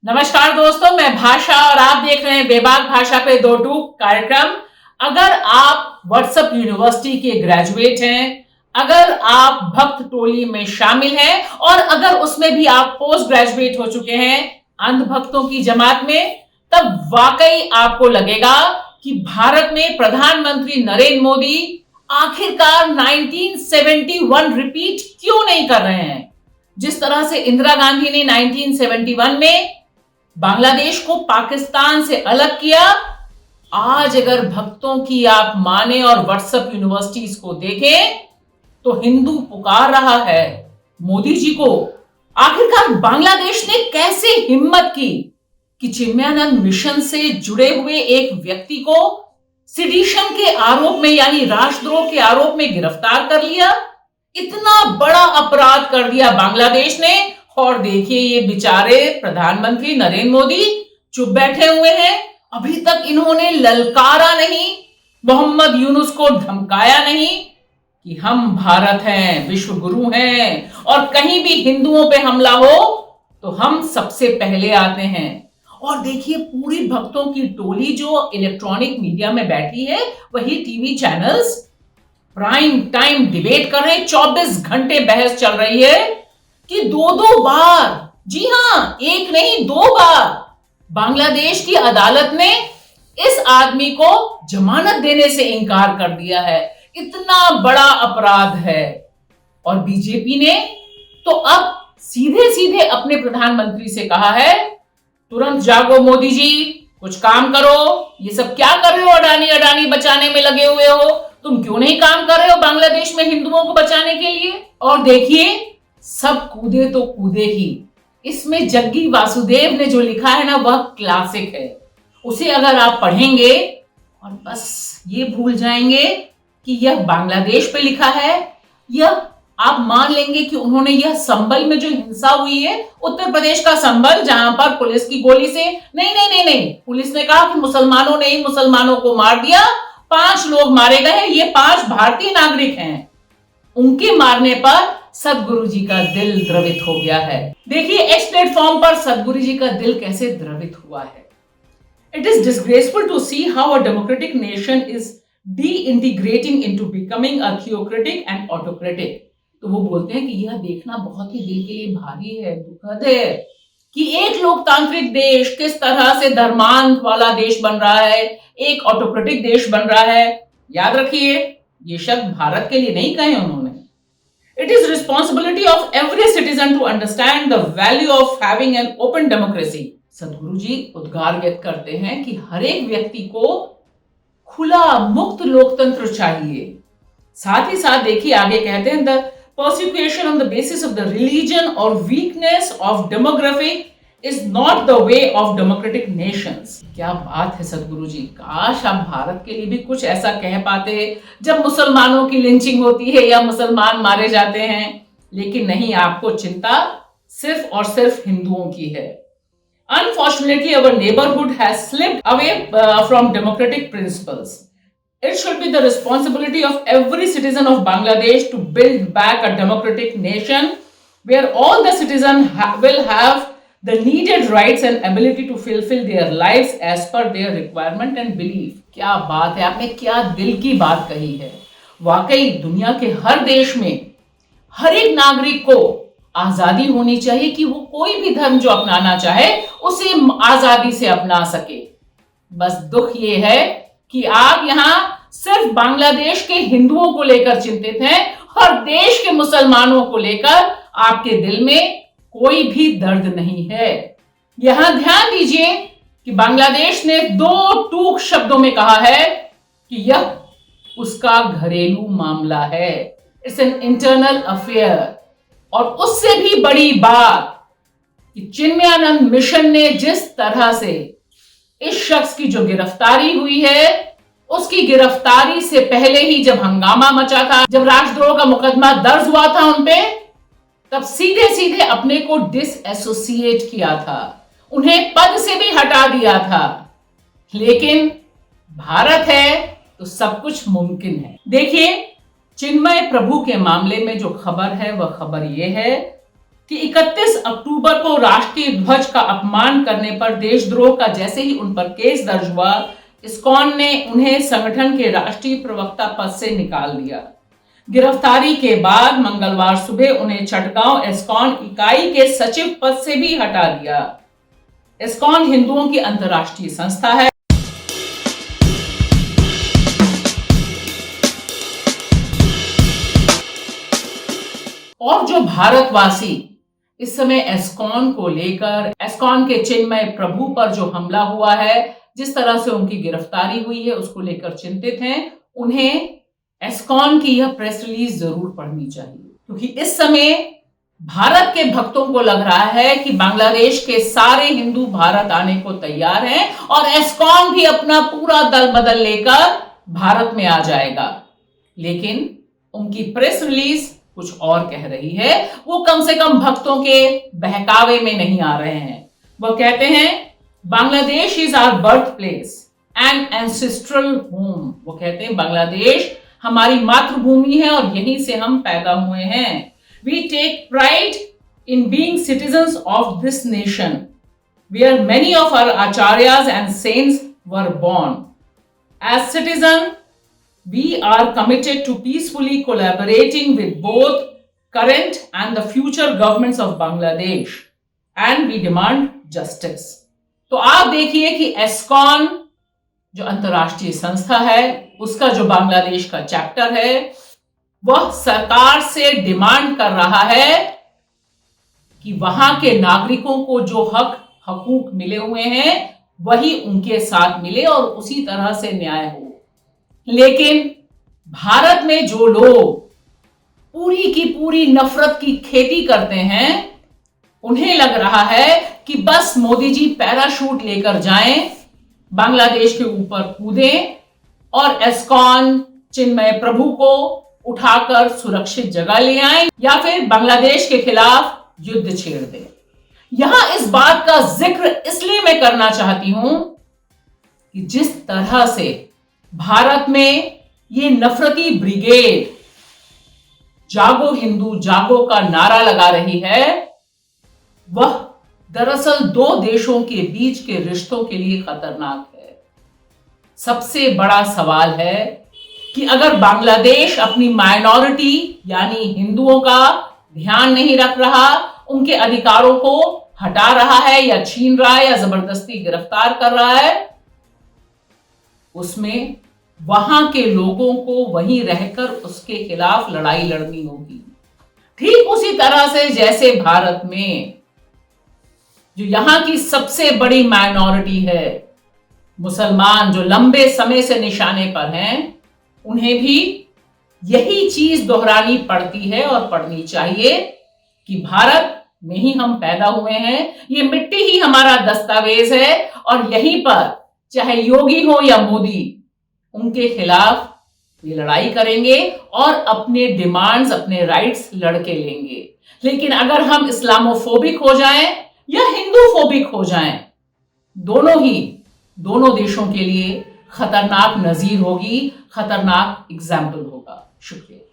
नमस्कार दोस्तों, मैं भाषा और आप देख रहे हैं बेबाक भाषा पे दो टूक कार्यक्रम। अगर आप व्हाट्सएप यूनिवर्सिटी के ग्रेजुएट हैं, अगर आप भक्त टोली में शामिल हैं और अगर उसमें भी आप पोस्ट ग्रेजुएट हो चुके हैं अंध भक्तों की जमात में, तब वाकई आपको लगेगा कि भारत में प्रधानमंत्री नरेंद्र मोदी आखिरकार 1971 रिपीट क्यों नहीं कर रहे हैं। जिस तरह से इंदिरा गांधी ने 1971 में बांग्लादेश को पाकिस्तान से अलग किया, आज अगर भक्तों की आप माने और व्हाट्सएप यूनिवर्सिटीज को देखें तो हिंदू पुकार रहा है मोदी जी को। आखिरकार बांग्लादेश ने कैसे हिम्मत की कि चिन्मयानंद मिशन से जुड़े हुए एक व्यक्ति को सिडिशन के आरोप में यानी राष्ट्रद्रोह के आरोप में गिरफ्तार कर लिया। इतना बड़ा अपराध कर दिया बांग्लादेश ने, और देखिए ये बेचारे प्रधानमंत्री नरेंद्र मोदी चुप बैठे हुए हैं। अभी तक इन्होंने ललकारा नहीं, मोहम्मद यूनुस को धमकाया नहीं कि हम भारत हैं, विश्व गुरु हैं और कहीं भी हिंदुओं पे हमला हो तो हम सबसे पहले आते हैं। और देखिए पूरी भक्तों की टोली जो इलेक्ट्रॉनिक मीडिया में बैठी है, वही TV channels prime time debate कर रहे हैं। 24 घंटे बहस चल रही है कि दो बार, जी हां एक नहीं दो बार बांग्लादेश की अदालत ने इस आदमी को जमानत देने से इनकार कर दिया है। इतना बड़ा अपराध है। और बीजेपी ने तो अब सीधे सीधे अपने प्रधानमंत्री से कहा है, तुरंत जागो मोदी जी, कुछ काम करो। ये सब क्या कर रहे हो, अडानी अडानी बचाने में लगे हुए हो, तुम क्यों नहीं काम कर रहे हो बांग्लादेश में हिंदुओं को बचाने के लिए। और देखिए सब कूदे तो कूदे ही। इसमें जग्गी वासुदेव ने जो लिखा है ना, वह क्लासिक है। उसे अगर आप पढ़ेंगे और बस ये भूल जाएंगे कि यह बांग्लादेश पे लिखा है, यह आप मान लेंगे कि उन्होंने यह संभल में जो हिंसा हुई है, उत्तर प्रदेश का संभल, जहां पर पुलिस की गोली से नहीं, पुलिस ने कहा कि मुसलमानों ने ही मुसलमानों को मार दिया, 5 लोग मारे गए, ये 5 भारतीय नागरिक हैं। उनके मारने पर सदगुरु जी का दिल द्रवित हो गया है। देखिए एक्स प्लेटफॉर्म पर सदगुरु जी का दिल कैसे द्रवित हुआ है। It is disgraceful to see how a democratic nation is disintegrating into becoming a theocratic and autocratic. तो वो बोलते हैं कि यह देखना बहुत ही दिल के लिए भारी है, दुखद है कि एक लोकतांत्रिक देश किस तरह से धर्मांध वाला देश बन रहा है, एक ऑटोक्रेटिक देश बन रहा है। याद रखिए ये शब्द भारत के लिए नहीं कहे उन्होंने। It is responsibility of every citizen to understand the value of having an open democracy. सदगुरु जी उद्गार व्यक्त करते हैं कि हर एक व्यक्ति को खुला मुक्त लोकतंत्र चाहिए। साथ ही साथ देखिए आगे कहते हैं, the persecution on the basis of the religion or weakness of demography is not the way of democratic nations. क्या बात है सदगुरु जी, काश आप भारत के लिए भी कुछ ऐसा कह पाते जब मुसलमानों की लिंचिंग होती है या मुसलमान मारे जाते हैं। लेकिन नहीं, आपको चिंता सिर्फ और सिर्फ हिंदुओं की है। Unfortunately, our neighborhood has slipped away from democratic principles. It should be the responsibility of every citizen of Bangladesh to build back a democratic nation where all the citizens will have the needed rights and ability to fulfill their lives as per their requirement and belief. क्या बात है, आपने क्या दिल की बात कही है। वाकई दुनिया के हर देश में हर एक नागरिक को आजादी होनी चाहिए कि वो कोई भी धर्म जो अपनाना चाहे उसे आजादी से अपना सके। बस दुख ये है कि आप यहाँ सिर्फ बांग्लादेश के हिंदुओं को लेकर चिंतित हैं और देश के मुसलमानों को लेकर आपके दिल में कोई भी दर्द नहीं है। यहां ध्यान दीजिए कि बांग्लादेश ने 2 टूक शब्दों में कहा है कि यह उसका घरेलू मामला है, इट्स एन इंटरनल अफेयर। और उससे भी बड़ी बात कि चिन्मयानंद मिशन ने जिस तरह से इस शख्स की जो गिरफ्तारी हुई है, उसकी गिरफ्तारी से पहले ही जब हंगामा मचा था, जब राष्ट्रद्रोह का मुकदमा दर्ज हुआ था उनपे, तब सीधे सीधे अपने को डिसएसोसिएट किया था, उन्हें पद से भी हटा दिया था। लेकिन भारत है तो सब कुछ मुमकिन है। देखिए चिन्मय प्रभु के मामले में जो खबर है वह खबर यह है कि 31 अक्टूबर को राष्ट्रीय ध्वज का अपमान करने पर देशद्रोह का जैसे ही उन पर केस दर्ज हुआ, इस्कॉन ने उन्हें संगठन के राष्ट्रीय प्रवक्ता पद से निकाल दिया। गिरफ्तारी के बाद मंगलवार सुबह उन्हें चटगांव इस्कॉन इकाई के सचिव पद से भी हटा दिया। इस्कॉन हिंदुओं की अंतर्राष्ट्रीय संस्था है। और जो भारतवासी इस समय इस्कॉन को लेकर, इस्कॉन के चिन्मय प्रभु पर जो हमला हुआ है, जिस तरह से उनकी गिरफ्तारी हुई है, उसको लेकर चिंतित हैं, उन्हें इस्कॉन की यह प्रेस रिलीज जरूर पढ़नी चाहिए। क्योंकि इस समय भारत के भक्तों को लग रहा है कि बांग्लादेश के सारे हिंदू भारत आने को तैयार हैं और इस्कॉन भी अपना पूरा दल बदल लेकर भारत में आ जाएगा। लेकिन उनकी प्रेस रिलीज कुछ और कह रही है। वो कम से कम भक्तों के बहकावे में नहीं आ रहे हैं। वो कहते हैं Bangladesh is our birth place and ancestral home. वो कहते हैं बांग्लादेश हमारी मातृभूमि है और यहीं से हम पैदा हुए हैं। We take pride in being citizens of this nation where many of our acharyas and saints were born. As citizen we are committed to peacefully collaborating with both current and the future governments of Bangladesh and we demand justice। तो आप देखिए कि ISKCON जो अंतर्राष्ट्रीय संस्था है, उसका जो बांग्लादेश का चैप्टर है, वह सरकार से डिमांड कर रहा है कि वहां के नागरिकों को जो हकूक मिले हुए हैं वही उनके साथ मिले और उसी तरह से न्याय हो। लेकिन भारत में जो लोग पूरी की पूरी नफरत की खेती करते हैं, उन्हें लग रहा है कि बस मोदी जी पैराशूट लेकर जाएं, बांग्लादेश के ऊपर कूदें और इस्कॉन चिन्मय प्रभु को उठाकर सुरक्षित जगह ले आएं या फिर बांग्लादेश के खिलाफ युद्ध छेड़ दें। यहां इस बात का जिक्र इसलिए मैं करना चाहती हूं कि जिस तरह से भारत में ये नफरती ब्रिगेड जागो हिंदू जागो का नारा लगा रही है, वह दरअसल दो देशों के बीच के रिश्तों के लिए खतरनाक है। सबसे बड़ा सवाल है कि अगर बांग्लादेश अपनी माइनॉरिटी यानी हिंदुओं का ध्यान नहीं रख रहा, उनके अधिकारों को हटा रहा है या छीन रहा है या जबरदस्ती गिरफ्तार कर रहा है, उसमें वहां के लोगों को वहीं रहकर उसके खिलाफ लड़ाई लड़नी होगी। ठीक उसी तरह से जैसे भारत में जो यहां की सबसे बड़ी माइनॉरिटी है, मुसलमान, जो लंबे समय से निशाने पर हैं, उन्हें भी यही चीज दोहरानी पड़ती है और पड़नी चाहिए कि भारत में ही हम पैदा हुए हैं, ये मिट्टी ही हमारा दस्तावेज है और यहीं पर चाहे योगी हो या मोदी, उनके खिलाफ ये लड़ाई करेंगे और अपने डिमांड्स, अपने राइट्स लड़के लेंगे। लेकिन अगर हम इस्लामोफोबिक हो जाएं या हिंदूफोबिक हो जाएं, दोनों देशों के लिए खतरनाक नजीर होगी, खतरनाक एग्जाम्पल होगा। शुक्रिया।